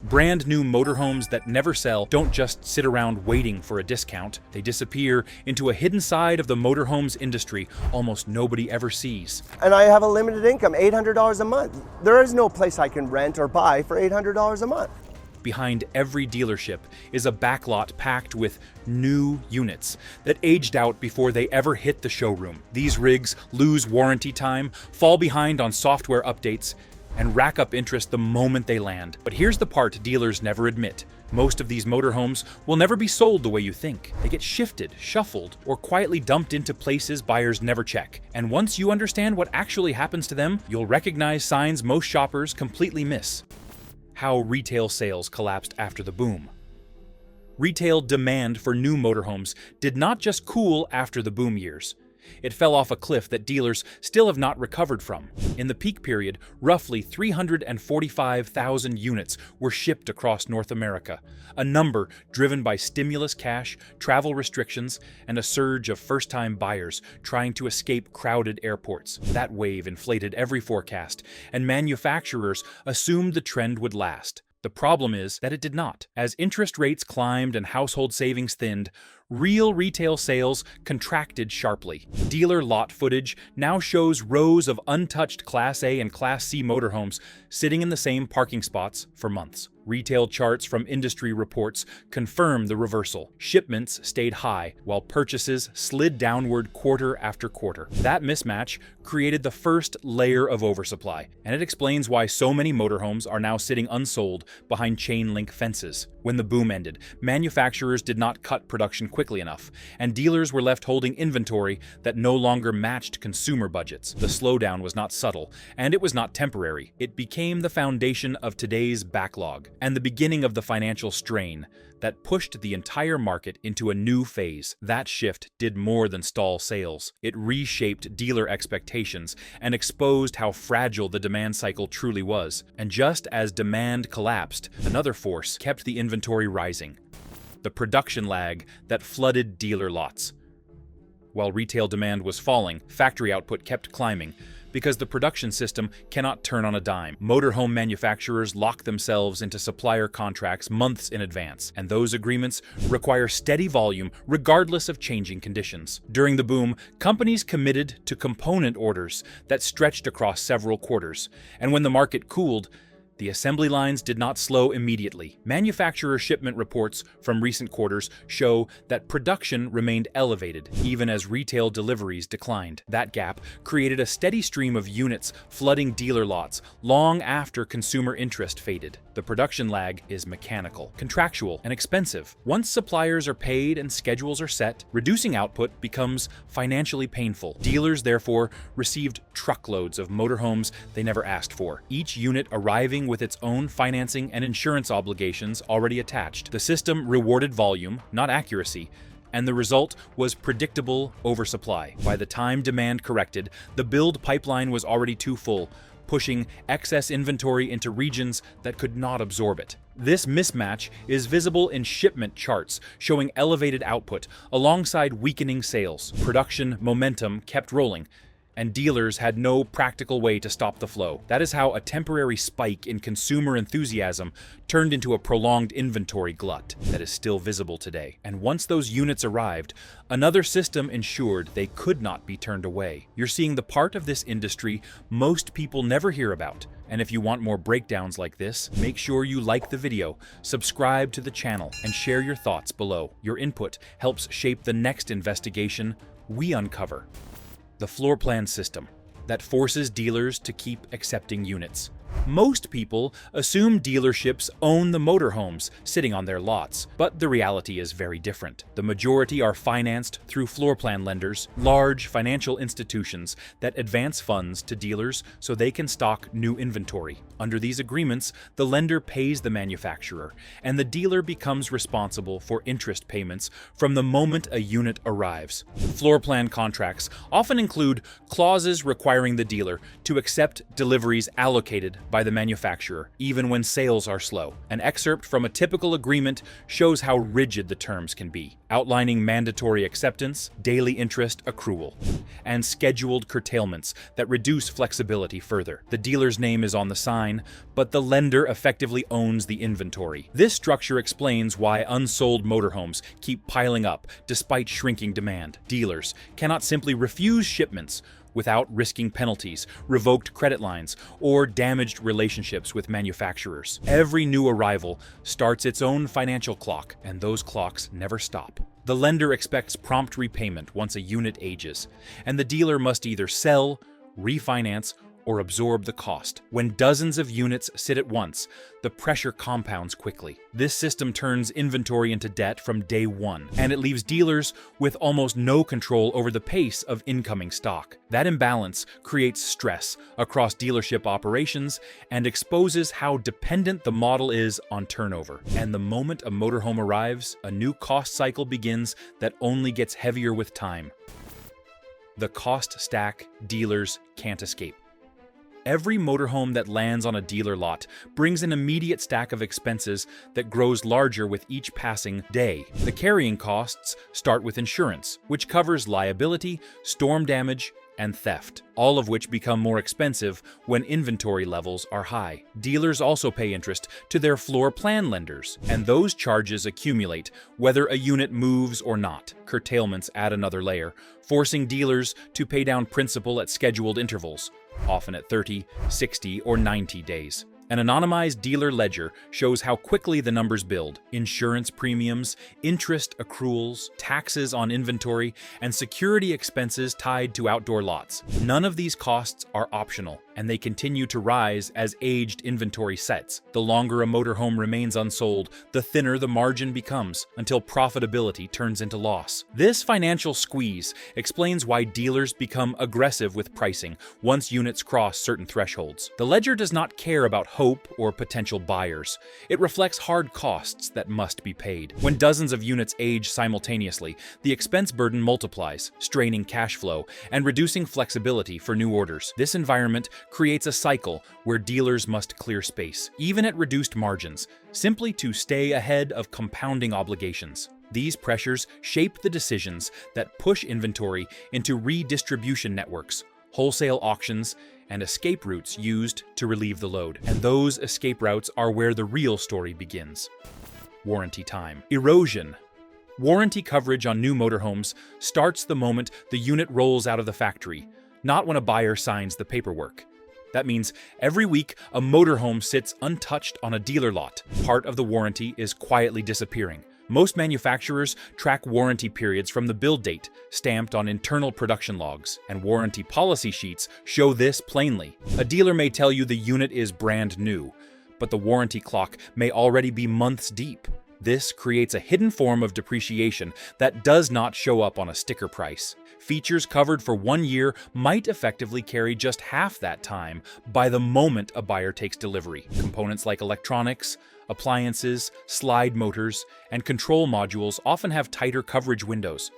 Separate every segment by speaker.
Speaker 1: Brand new motorhomes that never sell don't just sit around waiting for a discount. They disappear into a hidden side of the motorhomes industry almost nobody ever sees.
Speaker 2: And I have a limited income, $800 a month. There is no place I can rent or buy for $800 a month.
Speaker 1: Behind every dealership is a backlot packed with new units that aged out before they ever hit the showroom. These rigs lose warranty time, fall behind on software updates, and rack up interest the moment they land. But here's the part dealers never admit. Most of these motorhomes will never be sold the way you think. They get shifted, shuffled, or quietly dumped into places buyers never check. And once you understand what actually happens to them, you'll recognize signs most shoppers completely miss. How retail sales collapsed after the boom. Retail demand for new motorhomes did not just cool after the boom years. It fell off a cliff that dealers still have not recovered from. In the peak period, roughly 345,000 units were shipped across North America, a number driven by stimulus cash, travel restrictions, and a surge of first-time buyers trying to escape crowded airports. That wave inflated every forecast, and manufacturers assumed the trend would last. The problem is that it did not. As interest rates climbed and household savings thinned, real retail sales contracted sharply. Dealer lot footage now shows rows of untouched Class A and Class C motorhomes sitting in the same parking spots for months. Retail charts from industry reports confirm the reversal. Shipments stayed high, while purchases slid downward quarter after quarter. That mismatch created the first layer of oversupply, and it explains why so many motorhomes are now sitting unsold behind chain link fences. When the boom ended, manufacturers did not cut production quickly enough, and dealers were left holding inventory that no longer matched consumer budgets. The slowdown was not subtle, and it was not temporary. It became the foundation of today's backlog, and the beginning of the financial strain that pushed the entire market into a new phase. That shift did more than stall sales. It reshaped dealer expectations and exposed how fragile the demand cycle truly was. And just as demand collapsed, another force kept the inventory rising: the production lag that flooded dealer lots. While retail demand was falling, factory output kept climbing, because the production system cannot turn on a dime. Motorhome manufacturers lock themselves into supplier contracts months in advance, and those agreements require steady volume regardless of changing conditions. During the boom, companies committed to component orders that stretched across several quarters, and when the market cooled, the assembly lines did not slow immediately. Manufacturer shipment reports from recent quarters show that production remained elevated, even as retail deliveries declined. That gap created a steady stream of units flooding dealer lots long after consumer interest faded. The production lag is mechanical, contractual, and expensive. Once suppliers are paid and schedules are set, reducing output becomes financially painful. Dealers, therefore, received truckloads of motorhomes they never asked for, each unit arriving with its own financing and insurance obligations already attached. The system rewarded volume, not accuracy, and the result was predictable oversupply. By the time demand corrected, the build pipeline was already too full, pushing excess inventory into regions that could not absorb it. This mismatch is visible in shipment charts, showing elevated output alongside weakening sales. Production momentum kept rolling, and dealers had no practical way to stop the flow. That is how a temporary spike in consumer enthusiasm turned into a prolonged inventory glut that is still visible today. And once those units arrived, another system ensured they could not be turned away. You're seeing the part of this industry most people never hear about. And if you want more breakdowns like this, make sure you like the video, subscribe to the channel, and share your thoughts below. Your input helps shape the next investigation we uncover: the floor plan system that forces dealers to keep accepting units. Most people assume dealerships own the motorhomes sitting on their lots, but the reality is very different. The majority are financed through floor plan lenders, large financial institutions that advance funds to dealers so they can stock new inventory. Under these agreements, the lender pays the manufacturer, and the dealer becomes responsible for interest payments from the moment a unit arrives. Floor plan contracts often include clauses requiring the dealer to accept deliveries allocated by the manufacturer, even when sales are slow. An excerpt from a typical agreement shows how rigid the terms can be, outlining mandatory acceptance, daily interest accrual, and scheduled curtailments that reduce flexibility further. The dealer's name is on the sign, but the lender effectively owns the inventory. This structure explains why unsold motorhomes keep piling up despite shrinking demand. Dealers cannot simply refuse shipments without risking penalties, revoked credit lines, or damaged relationships with manufacturers. Every new arrival starts its own financial clock, and those clocks never stop. The lender expects prompt repayment once a unit ages, and the dealer must either sell, refinance, or absorb the cost. When dozens of units sit at once, the pressure compounds quickly. This system turns inventory into debt from day one, and it leaves dealers with almost no control over the pace of incoming stock. That imbalance creates stress across dealership operations and exposes how dependent the model is on turnover. And the moment a motorhome arrives, a new cost cycle begins that only gets heavier with time. The cost stack dealers can't escape. Every motorhome that lands on a dealer lot brings an immediate stack of expenses that grows larger with each passing day. The carrying costs start with insurance, which covers liability, storm damage, and theft, all of which become more expensive when inventory levels are high. Dealers also pay interest to their floor plan lenders, and those charges accumulate whether a unit moves or not. Curtailments add another layer, forcing dealers to pay down principal at scheduled intervals, often at 30, 60, or 90 days. An anonymized dealer ledger shows how quickly the numbers build. Insurance premiums, interest accruals, taxes on inventory, and security expenses tied to outdoor lots. None of these costs are optional, and they continue to rise as aged inventory sets. The longer a motorhome remains unsold, the thinner the margin becomes, until profitability turns into loss. This financial squeeze explains why dealers become aggressive with pricing once units cross certain thresholds. The ledger does not care about hope or potential buyers. It reflects hard costs that must be paid. When dozens of units age simultaneously, the expense burden multiplies, straining cash flow and reducing flexibility for new orders. This environment creates a cycle where dealers must clear space, even at reduced margins, simply to stay ahead of compounding obligations. These pressures shape the decisions that push inventory into redistribution networks, wholesale auctions, and escape routes used to relieve the load. And those escape routes are where the real story begins. Warranty time. Erosion. Warranty coverage on new motorhomes starts the moment the unit rolls out of the factory, not when a buyer signs the paperwork. That means every week a motorhome sits untouched on a dealer lot. Part of the warranty is quietly disappearing. Most manufacturers track warranty periods from the build date, stamped on internal production logs, and warranty policy sheets show this plainly. A dealer may tell you the unit is brand new, but the warranty clock may already be months deep. This creates a hidden form of depreciation that does not show up on a sticker price. Features covered for 1 year might effectively carry just half that time by the moment a buyer takes delivery. Components like electronics, appliances, slide motors, and control modules often have tighter coverage windows,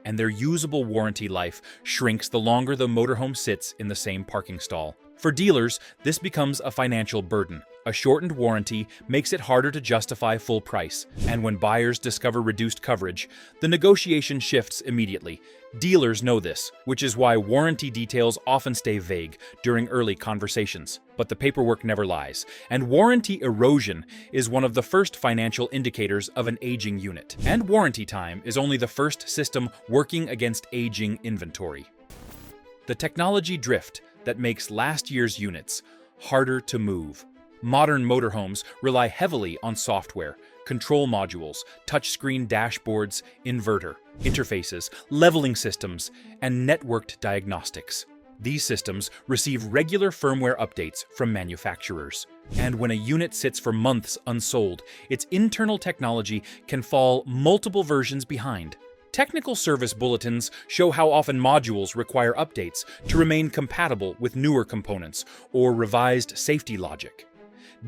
Speaker 1: and their usable warranty life shrinks the longer the motorhome sits in the same parking stall. For dealers, this becomes a financial burden. A shortened warranty makes it harder to justify full price, and when buyers discover reduced coverage, the negotiation shifts immediately. Dealers know this, which is why warranty details often stay vague during early conversations. But the paperwork never lies, and warranty erosion is one of the first financial indicators of an aging unit. And warranty time is only the first system working against aging inventory. The technology drift that makes last year's units harder to move. Modern motorhomes rely heavily on software, control modules, touchscreen dashboards, inverter, interfaces, leveling systems, and networked diagnostics. These systems receive regular firmware updates from manufacturers. And when a unit sits for months unsold, its internal technology can fall multiple versions behind. Technical service bulletins show how often modules require updates to remain compatible with newer components or revised safety logic.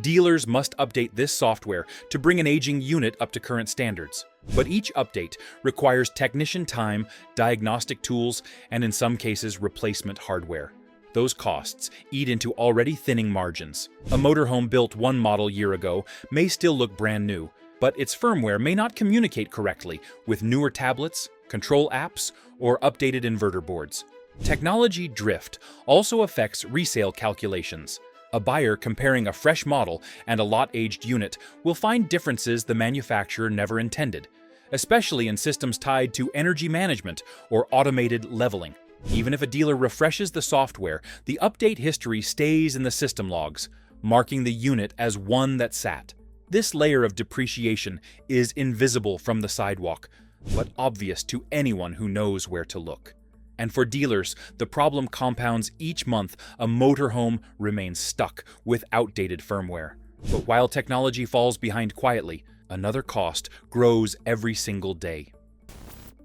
Speaker 1: Dealers must update this software to bring an aging unit up to current standards. But each update requires technician time, diagnostic tools, and in some cases replacement hardware. Those costs eat into already thinning margins. A motorhome built one model year ago may still look brand new, but its firmware may not communicate correctly with newer tablets, control apps, or updated inverter boards. Technology drift also affects resale calculations. A buyer comparing a fresh model and a lot-aged unit will find differences the manufacturer never intended, especially in systems tied to energy management or automated leveling. Even if a dealer refreshes the software, the update history stays in the system logs, marking the unit as one that sat. This layer of depreciation is invisible from the sidewalk, but obvious to anyone who knows where to look. And for dealers, the problem compounds each month. A motorhome remains stuck with outdated firmware. But while technology falls behind quietly, another cost grows every single day.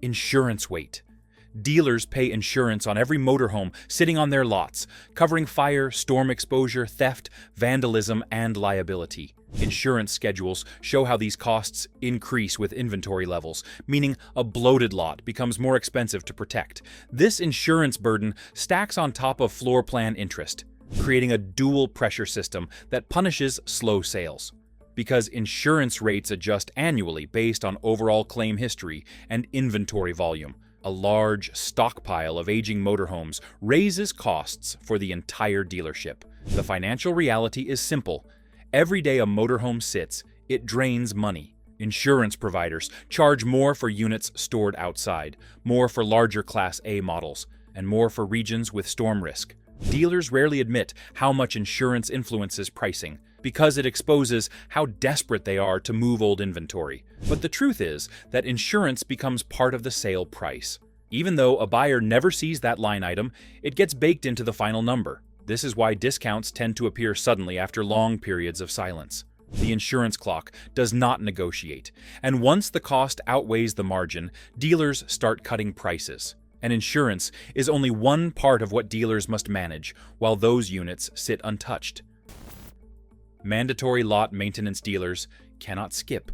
Speaker 1: Insurance weight. Dealers pay insurance on every motorhome sitting on their lots, covering fire, storm exposure, theft, vandalism, and liability. Insurance schedules show how these costs increase with inventory levels, meaning a bloated lot becomes more expensive to protect. This insurance burden stacks on top of floor plan interest, creating a dual pressure system that punishes slow sales. Because insurance rates adjust annually based on overall claim history and inventory volume, a large stockpile of aging motorhomes raises costs for the entire dealership. The financial reality is simple. Every day a motorhome sits, it drains money. Insurance providers charge more for units stored outside, more for larger Class A models, and more for regions with storm risk. Dealers rarely admit how much insurance influences pricing, because it exposes how desperate they are to move old inventory. But the truth is that insurance becomes part of the sale price. Even though a buyer never sees that line item, it gets baked into the final number. This is why discounts tend to appear suddenly after long periods of silence. The insurance clock does not negotiate, and once the cost outweighs the margin, dealers start cutting prices. And insurance is only one part of what dealers must manage, while those units sit untouched. Mandatory lot maintenance. Dealers cannot skip.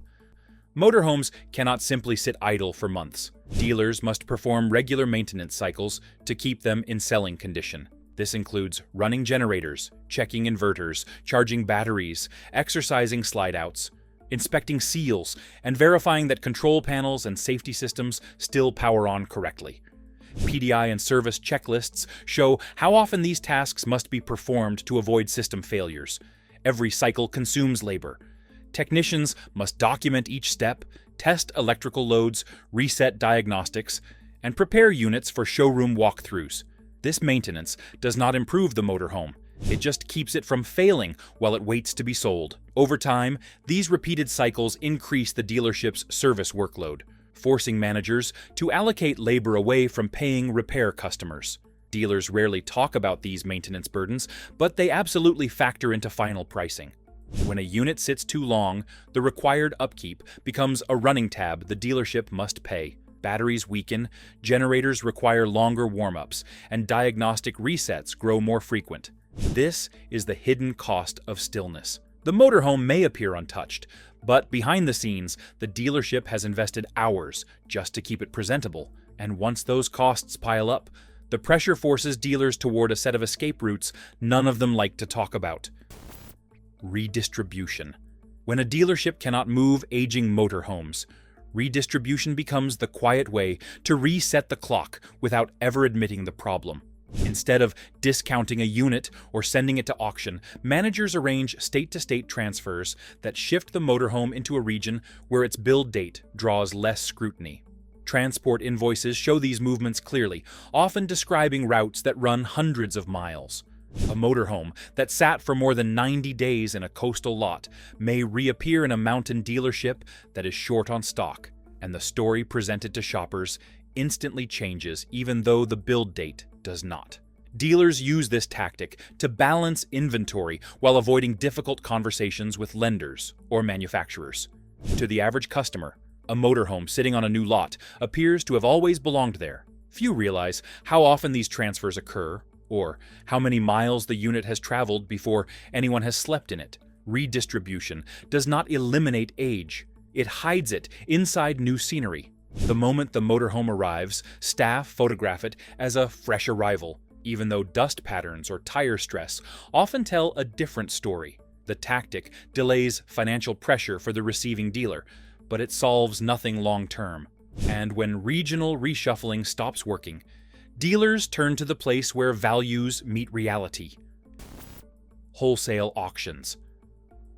Speaker 1: Motorhomes cannot simply sit idle for months. Dealers must perform regular maintenance cycles to keep them in selling condition. This includes running generators, checking inverters, charging batteries, exercising slide-outs, inspecting seals, and verifying that control panels and safety systems still power on correctly. PDI and service checklists show how often these tasks must be performed to avoid system failures. Every cycle consumes labor. Technicians must document each step, test electrical loads, reset diagnostics, and prepare units for showroom walkthroughs. This maintenance does not improve the motorhome. It just keeps it from failing while it waits to be sold. Over time, these repeated cycles increase the dealership's service workload, forcing managers to allocate labor away from paying repair customers. Dealers rarely talk about these maintenance burdens, but they absolutely factor into final pricing. When a unit sits too long, the required upkeep becomes a running tab the dealership must pay. Batteries weaken, generators require longer warm-ups, and diagnostic resets grow more frequent. This is the hidden cost of stillness. The motorhome may appear untouched, but behind the scenes, the dealership has invested hours just to keep it presentable, and once those costs pile up, the pressure forces dealers toward a set of escape routes none of them like to talk about. Redistribution. When a dealership cannot move aging motorhomes, redistribution becomes the quiet way to reset the clock without ever admitting the problem. Instead of discounting a unit or sending it to auction, managers arrange state-to-state transfers that shift the motorhome into a region where its build date draws less scrutiny. Transport invoices show these movements clearly, often describing routes that run hundreds of miles. A motorhome that sat for more than 90 days in a coastal lot may reappear in a mountain dealership that is short on stock, and the story presented to shoppers instantly changes even though the build date does not. Dealers use this tactic to balance inventory while avoiding difficult conversations with lenders or manufacturers. To the average customer, a motorhome sitting on a new lot appears to have always belonged there. Few realize how often these transfers occur, or how many miles the unit has traveled before anyone has slept in it. Redistribution does not eliminate age. It hides it inside new scenery. The moment the motorhome arrives, staff photograph it as a fresh arrival, even though dust patterns or tire stress often tell a different story. The tactic delays financial pressure for the receiving dealer, but it solves nothing long-term. And when regional reshuffling stops working, dealers turn to the place where values meet reality: wholesale auctions.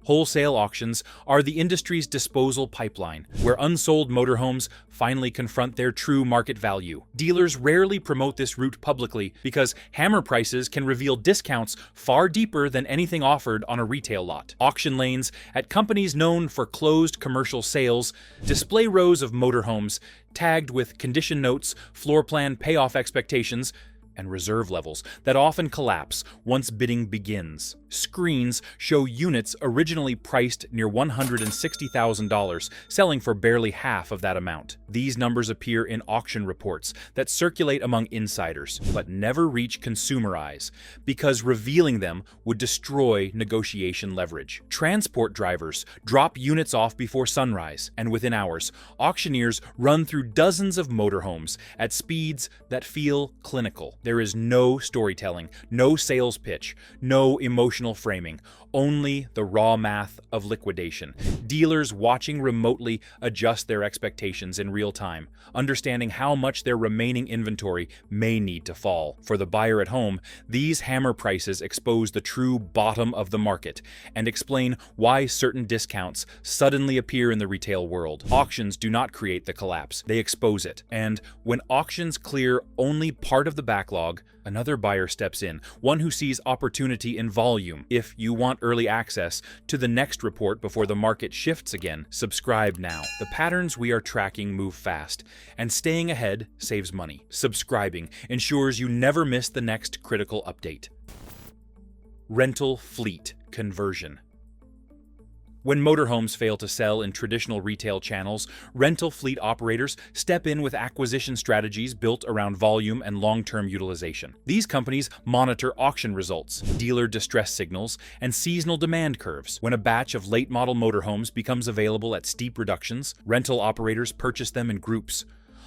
Speaker 1: Wholesale auctions are the industry's disposal pipeline, where unsold motorhomes finally confront their true market value. Dealers rarely promote this route publicly because hammer prices can reveal discounts far deeper than anything offered on a retail lot. Auction lanes at companies known for closed commercial sales display rows of motorhomes tagged with condition notes, floor plan payoff expectations, and reserve levels that often collapse once bidding begins. Screens show units originally priced near $160,000 selling for barely half of that amount. These numbers appear in auction reports that circulate among insiders, but never reach consumer eyes because revealing them would destroy negotiation leverage. Transport drivers drop units off before sunrise, and within hours, auctioneers run through dozens of motorhomes at speeds that feel clinical. There is no storytelling, no sales pitch, no emotional framing, only the raw math of liquidation. Dealers watching remotely adjust their expectations in real time, understanding how much their remaining inventory may need to fall. For the buyer at home, these hammer prices expose the true bottom of the market and explain why certain discounts suddenly appear in the retail world. Auctions do not create the collapse, they expose it. And when auctions clear only part of the backlog, another buyer steps in, one who sees opportunity in volume. If you want early access to the next report before the market shifts again, subscribe now. The patterns we are tracking move fast, and staying ahead saves money. Subscribing ensures you never miss the next critical update. Rental fleet conversion. When motorhomes fail to sell in traditional retail channels, rental fleet operators step in with acquisition strategies built around volume and long-term utilization. These companies monitor auction results, dealer distress signals, and seasonal demand curves. When a batch of late-model motorhomes becomes available at steep reductions, rental operators purchase them in groups,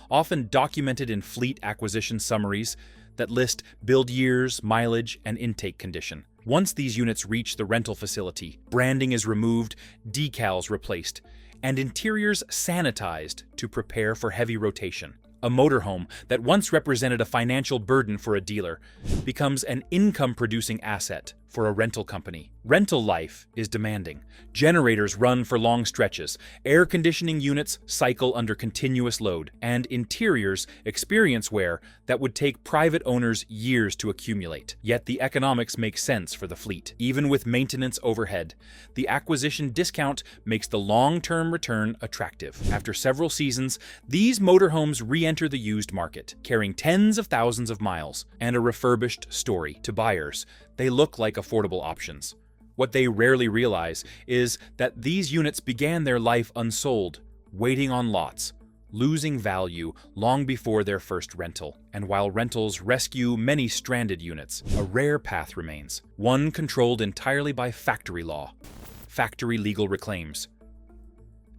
Speaker 1: often documented in fleet acquisition summaries that list build years, mileage, and intake condition. Once these units reach the rental facility, branding is removed, decals replaced, and interiors sanitized to prepare for heavy rotation. A motorhome that once represented a financial burden for a dealer becomes an income-producing asset for a rental company. Rental life is demanding. Generators run for long stretches, air conditioning units cycle under continuous load, and interiors experience wear that would take private owners years to accumulate. Yet the economics make sense for the fleet. Even with maintenance overhead, the acquisition discount makes the long-term return attractive. After several seasons, these motorhomes re-enter the used market, carrying tens of thousands of miles and a refurbished story. To buyers, they look like affordable options. What they rarely realize is that these units began their life unsold, waiting on lots, losing value long before their first rental. And while rentals rescue many stranded units, a rare path remains, one controlled entirely by factory law: factory legal reclaims.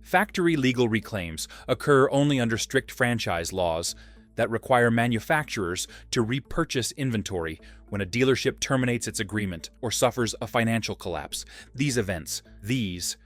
Speaker 1: Factory legal reclaims occur only under strict franchise laws that require manufacturers to repurchase inventory when a dealership terminates its agreement or suffers a financial collapse. These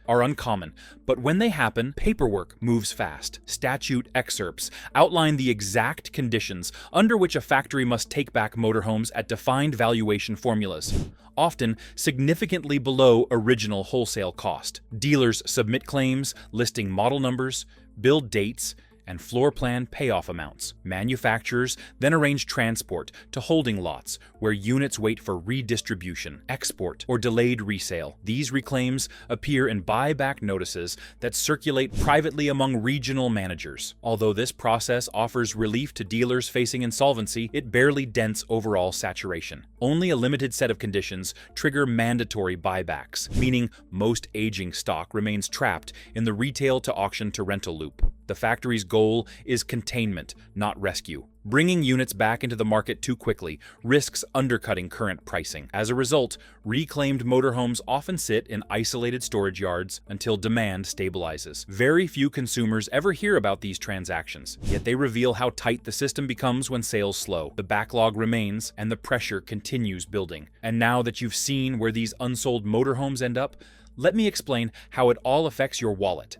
Speaker 1: are uncommon, but when they happen, paperwork moves fast. Statute excerpts outline the exact conditions under which a factory must take back motorhomes at defined valuation formulas, often significantly below original wholesale cost. Dealers submit claims listing model numbers, build dates, and floor plan payoff amounts. Manufacturers then arrange transport to holding lots where units wait for redistribution, export, or delayed resale. These reclaims appear in buyback notices that circulate privately among regional managers. Although this process offers relief to dealers facing insolvency, it barely dents overall saturation. Only a limited set of conditions trigger mandatory buybacks, meaning most aging stock remains trapped in the retail to auction to rental loop. The factory's goal is containment, not rescue. Bringing units back into the market too quickly risks undercutting current pricing. As a result, reclaimed motorhomes often sit in isolated storage yards until demand stabilizes. Very few consumers ever hear about these transactions, yet they reveal how tight the system becomes when sales slow. The backlog remains, and the pressure continues building. And now that you've seen where these unsold motorhomes end up, let me explain how it all affects your wallet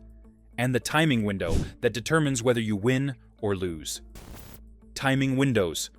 Speaker 1: and the timing window that determines whether you win or lose. Timing windows.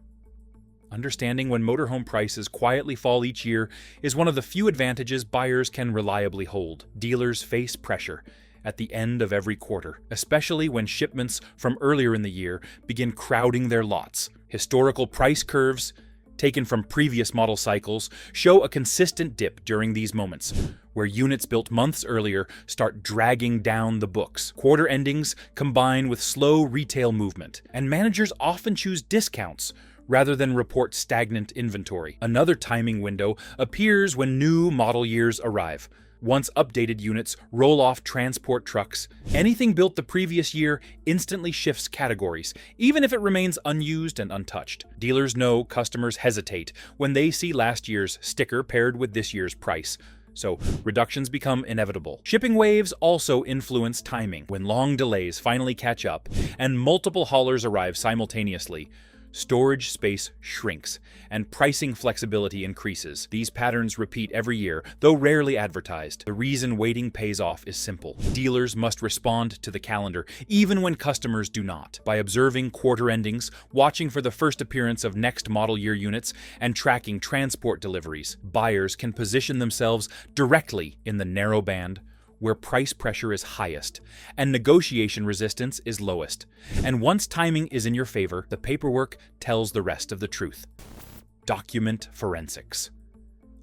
Speaker 1: Understanding when motorhome prices quietly fall each year is one of the few advantages buyers can reliably hold. Dealers face pressure at the end of every quarter, especially when shipments from earlier in the year begin crowding their lots. Historical price curves, taken from previous model cycles, show a consistent dip during these moments, where units built months earlier start dragging down the books. Quarter endings combine with slow retail movement, and managers often choose discounts rather than report stagnant inventory. Another timing window appears when new model years arrive. Once updated units roll off transport trucks, anything built the previous year instantly shifts categories, even if it remains unused and untouched. Dealers know customers hesitate when they see last year's sticker paired with this year's price, so reductions become inevitable. Shipping waves also influence timing. When long delays finally catch up and multiple haulers arrive simultaneously, storage space shrinks, and pricing flexibility increases. These patterns repeat every year, though rarely advertised. The reason waiting pays off is simple. Dealers must respond to the calendar, even when customers do not. By observing quarter endings, watching for the first appearance of next model year units, and tracking transport deliveries, buyers can position themselves directly in the narrow band where price pressure is highest and negotiation resistance is lowest. And once timing is in your favor, the paperwork tells the rest of the truth. Document forensics.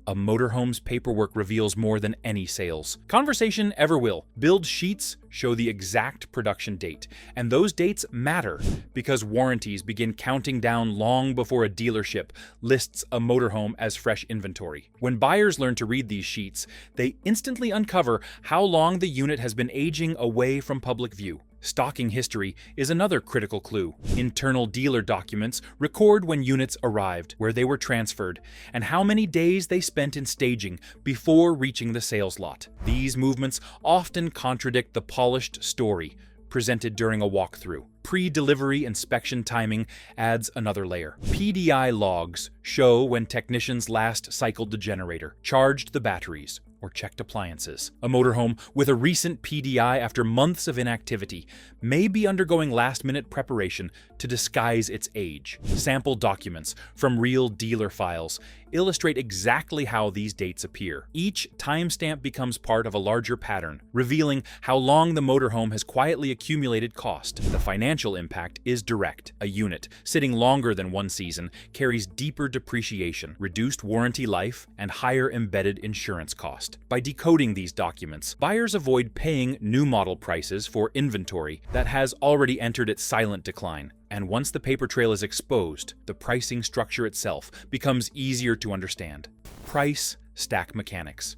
Speaker 1: A motorhome's paperwork reveals more than any sales conversation ever will. Build sheets show the exact production date, and those dates matter because warranties begin counting down long before a dealership lists a motorhome as fresh inventory. When buyers learn to read these sheets, they instantly uncover how long the unit has been aging away from public view. Stocking history is another critical clue. Internal dealer documents record when units arrived, where they were transferred, and how many days they spent in staging before reaching the sales lot. These movements often contradict the polished story presented during a walkthrough. Pre-delivery inspection timing adds another layer. PDI logs show when technicians last cycled the generator, charged the batteries, or checked appliances. A motorhome with a recent PDI after months of inactivity may be undergoing last-minute preparation to disguise its age. Sample documents from real dealer files illustrate exactly how these dates appear. Each timestamp becomes part of a larger pattern, revealing how long the motorhome has quietly accumulated cost. The financial impact is direct. A unit sitting longer than one season carries deeper depreciation, reduced warranty life, and higher embedded insurance cost. By decoding these documents, buyers avoid paying new model prices for inventory that has already entered its silent decline. And once the paper trail is exposed, the pricing structure itself becomes easier to understand. Price stack mechanics.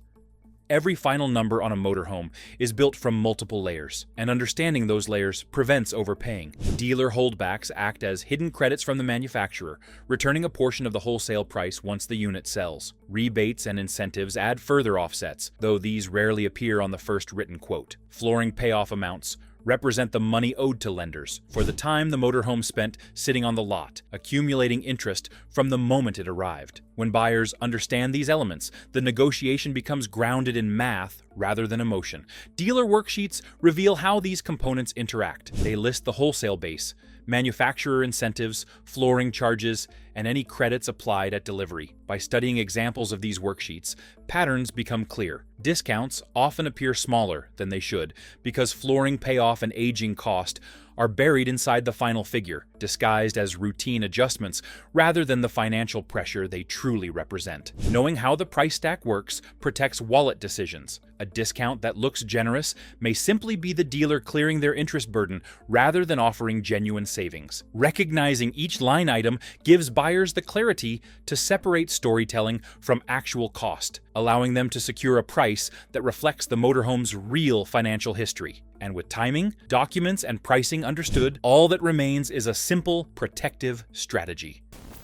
Speaker 1: Every final number on a motorhome is built from multiple layers, and understanding those layers prevents overpaying. Dealer holdbacks act as hidden credits from the manufacturer, returning a portion of the wholesale price once the unit sells. Rebates and incentives add further offsets, though these rarely appear on the first written quote. Flooring payoff amounts represent the money owed to lenders for the time the motorhome spent sitting on the lot, accumulating interest from the moment it arrived. When buyers understand these elements, the negotiation becomes grounded in math rather than emotion. Dealer worksheets reveal how these components interact. They list the wholesale base, manufacturer incentives, flooring charges, and any credits applied at delivery. By studying examples of these worksheets, patterns become clear. Discounts often appear smaller than they should because flooring payoff and aging cost are buried inside the final figure, disguised as routine adjustments rather than the financial pressure they truly represent. Knowing how the price stack works protects wallet decisions. A discount that looks generous may simply be the dealer clearing their interest burden rather than offering genuine savings. Recognizing each line item gives buyers the clarity to separate storytelling from actual cost, allowing them to secure a price that reflects the motorhome's real financial history. And with timing, documents, and pricing understood, all that remains is a simple, protective strategy: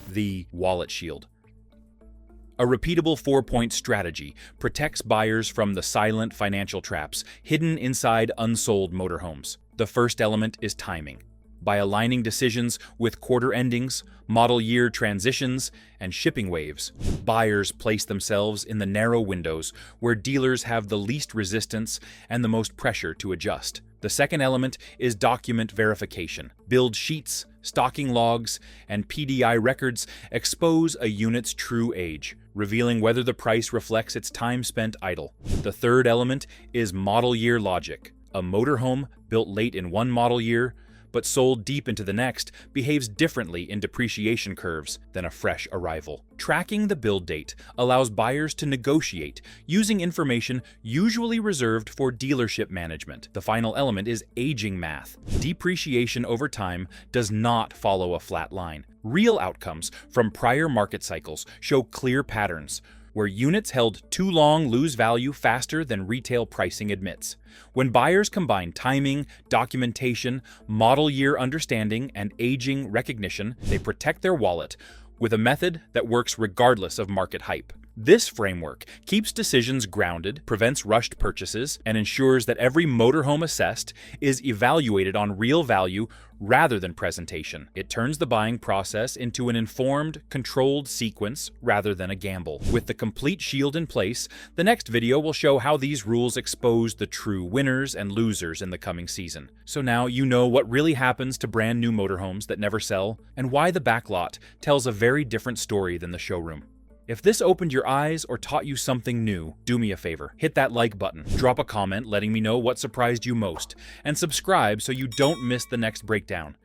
Speaker 1: the wallet shield. A repeatable 4-point strategy protects buyers from the silent financial traps hidden inside unsold motorhomes. The first element is timing. By aligning decisions with quarter endings, model year transitions, and shipping waves, buyers place themselves in the narrow windows where dealers have the least resistance and the most pressure to adjust. The second element is document verification. Build sheets, stocking logs, and PDI records expose a unit's true age, revealing whether the price reflects its time spent idle. The third element is model year logic. A motorhome built late in one model year but sold deep into the next behaves differently in depreciation curves than a fresh arrival. Tracking the build date allows buyers to negotiate using information usually reserved for dealership management. The final element is aging math. Depreciation over time does not follow a flat line. Real outcomes from prior market cycles show clear patterns, where units held too long lose value faster than retail pricing admits. When buyers combine timing, documentation, model year understanding, and aging recognition, they protect their wallet with a method that works regardless of market hype. This framework keeps decisions grounded, prevents rushed purchases, and ensures that every motorhome assessed is evaluated on real value rather than presentation. It turns the buying process into an informed, controlled sequence rather than a gamble. With the complete shield in place, the next video will show how these rules expose the true winners and losers in the coming season. So now you know what really happens to brand new motorhomes that never sell, and why the backlot tells a very different story than the showroom. If this opened your eyes or taught you something new, do me a favor. Hit that like button, drop a comment letting me know what surprised you most, and subscribe so you don't miss the next breakdown.